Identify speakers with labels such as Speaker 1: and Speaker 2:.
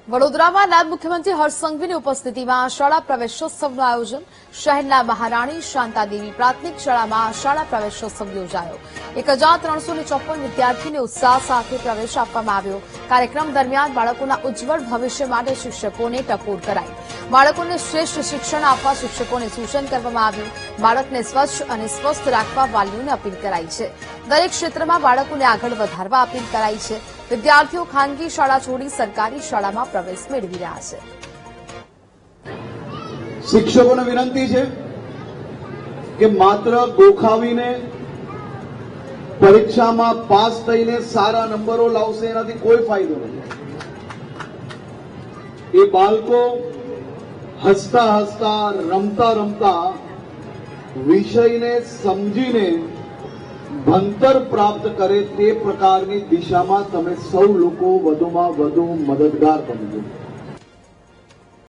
Speaker 1: વડોદરામાં નાયબ મુખ્યમંત્રી હર્ષ સંઘવીની ઉપસ્થિતિમાં શાળા પ્રવેશોત્સવનું આયોજન શહેરના મહારાણી શાંતાદેવી પ્રાથમિક શાળામાં શાળા પ્રવેશોત્સવ યોજાયો 1354 વિદ્યાર્થીઓને ઉત્સાહ સાથે પ્રવેશ આપવામાં આવ્યો। કાર્યક્રમ દરમિયાન બાળકોના ઉજ્જવળ ભવિષ્ય માટે શિક્ષકોને ટકોર કરાઈ। બાળકોને શ્રેષ્ઠ શિક્ષણ આપવા શિક્ષકોને સૂચન કરવામાં આવ્યું। બાળકને સ્વચ્છ અને સ્વસ્થ રાખવા વાલીઓને અપીલ કરાઈ છે। દરેક ક્ષેત્રમાં બાળકોને આગળ વધારવા અપીલ કરાઈ છે। વિદ્યાર્થીઓ ખાનગી શાળા છોડી સરકારી શાળામાં પ્રવેશ મેળવી રહ્યા છે।
Speaker 2: શિક્ષકોને વિનંતી છે કે માત્ર ગોખાવીને પરીક્ષામાં પાસ થઈને સારા નંબરો લાવશે એનાથી કોઈ ફાયદો નથી। એ બાળકો હસતા હસતા રમતા રમતા વિષયને સમજીને ભણતર પ્રાપ્ત કરે તે પ્રકારની દિશામાં તમે સૌ લોકો વધુમાં વધુ મદદગાર બનજો।